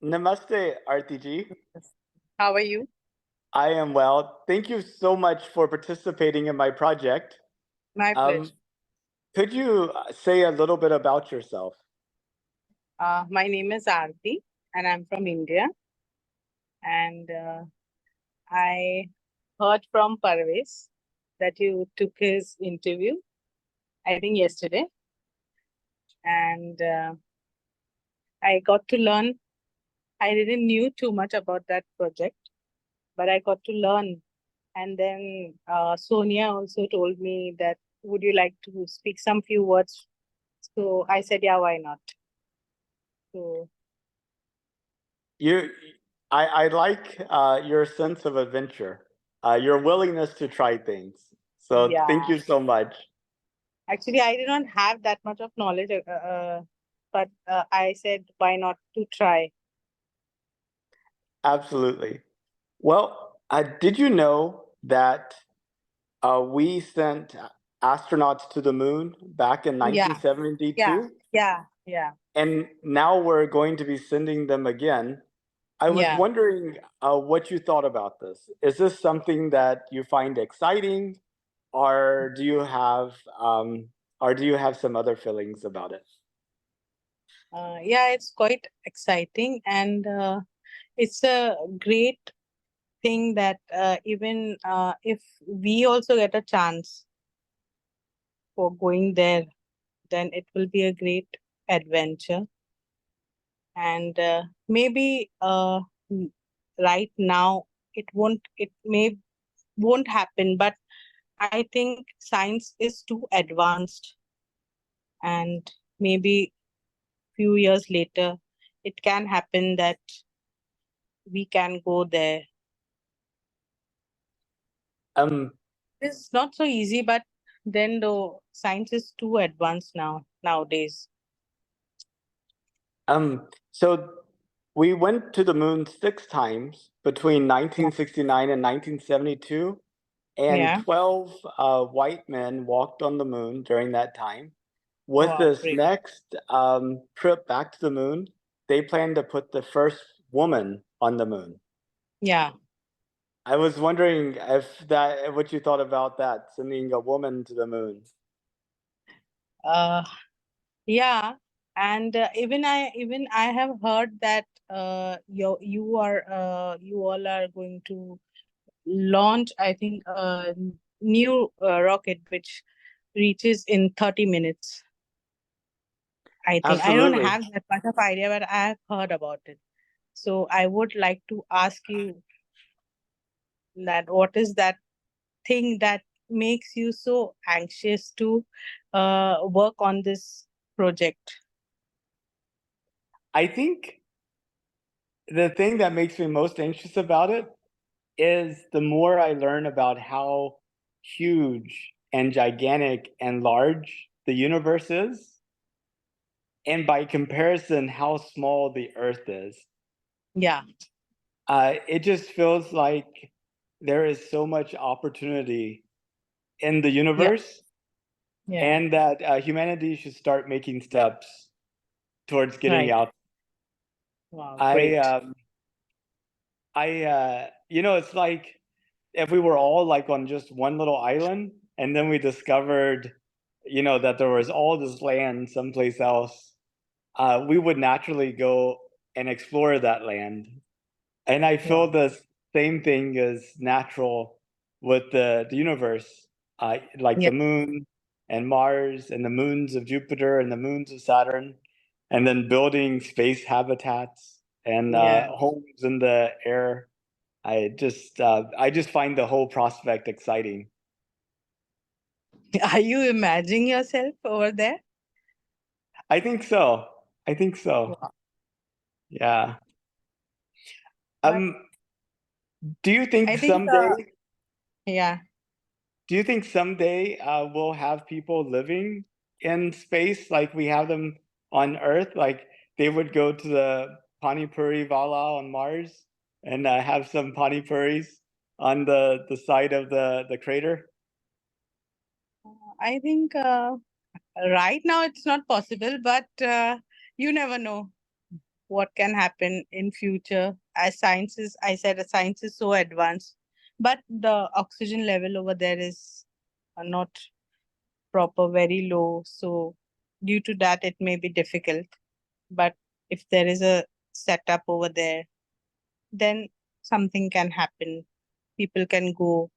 Namaste, Aarti ji. How are you? I am well. Thank you so much for participating in my project. My pleasure. Could you say a little bit about yourself? My name is Aarti, and I'm from India. And I heard from Parvez that you took his interview, I think yesterday. And I got to learn. I didn't knew too much about that project, but I got to learn. And then Sonia also told me that, would you like to speak some few words? So I said, yeah, why not? So I like your sense of adventure, your willingness to try things. So thank yeah, you so much. actually, I did not have that much of knowledge, but I said, why not to try? Absolutely. Well, did you know that we sent astronauts to the moon back in Yeah, 1972? yeah, And now we're going to be sending them again. I was yeah. wondering what you thought about this. Is this something that you find exciting, or do you have some other feelings about it? Yeah, it's quite exciting, and it's a great thing that even if we also get a chance for going there, then it will be a great adventure. And maybe right now it won't happen, but I think science is too advanced, and maybe few years later it can happen that we can go there. Um, It's not so easy, but then though science is too advanced nowadays. so we went to the moon 6 times between Yeah. 1969 and 1972, and Yeah. 12 white men walked on the moon during that time. With Wow, this great. next trip back to the moon, they plan to put the first woman on the moon. Yeah. I was wondering what you thought about that, sending a woman to the moon. Uh, yeah. And even I have heard that you all are going to launch, I think, a new rocket which reaches in 30 minutes. I think I don't Absolutely. have that much of idea, but I have heard about it. So I would like to ask you that what is that thing that makes you so anxious to work on this project? I think the thing that makes me most anxious about it is the more I learn about how huge and gigantic and large the universe is, and by comparison, how small the Earth is. Yeah, It just feels like there is so much opportunity in the yeah, universe, yeah. and that humanity should start making steps towards getting Right. out. Wow, I, great. um, it's like if we were all like on just one little island, and then we discovered, that there was all this land someplace else, we would naturally go and explore that land. And I feel Wow. the same thing is natural with the universe, like Yeah, the moon and Mars and the moons of Jupiter and the moons of Saturn, and then building space habitats and yeah. homes in the air. I just find the whole prospect exciting. Are you imagining yourself over there? I think so. I think so. Wow. Yeah. But Um, do you think I think, someday yeah. Do you think someday we'll have people living in space like we have them on Earth? Like they would go to the Pani Puri Vala on Mars and have some Pani Puris on the side of the crater? I think right now it's not possible, but you never know what can happen in future. As science is, I said, science is so advanced, but the oxygen level over there is not proper, very low. So due to that, it may be difficult. But if there is a setup over there, then something can happen. People can go.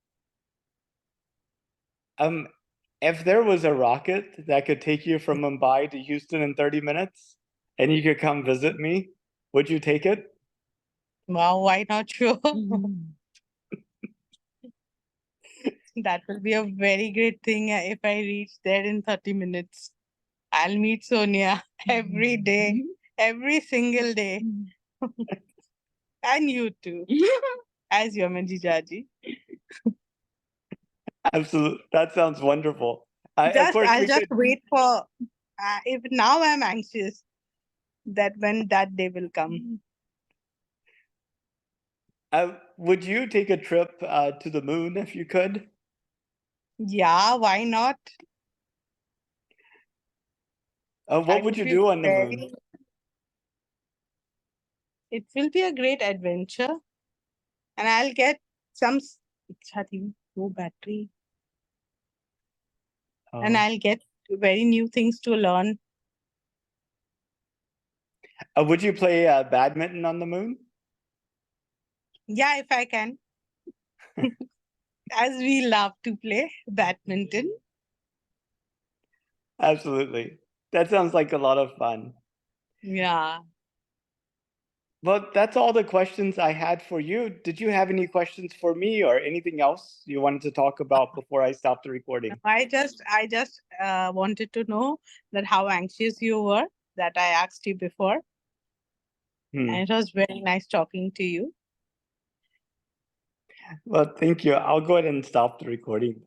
Um, if there was a rocket that could take you from Mumbai to Houston in 30 minutes and you could come visit me, would you take it? Wow, why not? Sure. That will be a very great thing if I reach there in 30 minutes. I'll meet Sonia every day, every single day. And you too, as your Jijaji. Absolutely. That sounds wonderful. Of Just, course, I'll we just could. wait for, if now I'm anxious that when that day will come. Would you take a trip to the moon if you could? Yeah, why not? What That would would you be do on the moon? very, it will be a great adventure. And I'll get some, Ichha thi, no battery. And Oh. I'll get very new things to learn. Would you play badminton on the moon? Yeah, if I can. As we love to play badminton. Absolutely. That sounds like a lot of fun. Yeah. Well, that's all the questions I had for you. Did you have any questions for me or anything else you wanted to talk about before I stop the recording? I just wanted to know that how anxious you were that I asked you before. Hmm. And it was very nice talking to you. Well, thank you. I'll go ahead and stop the recording.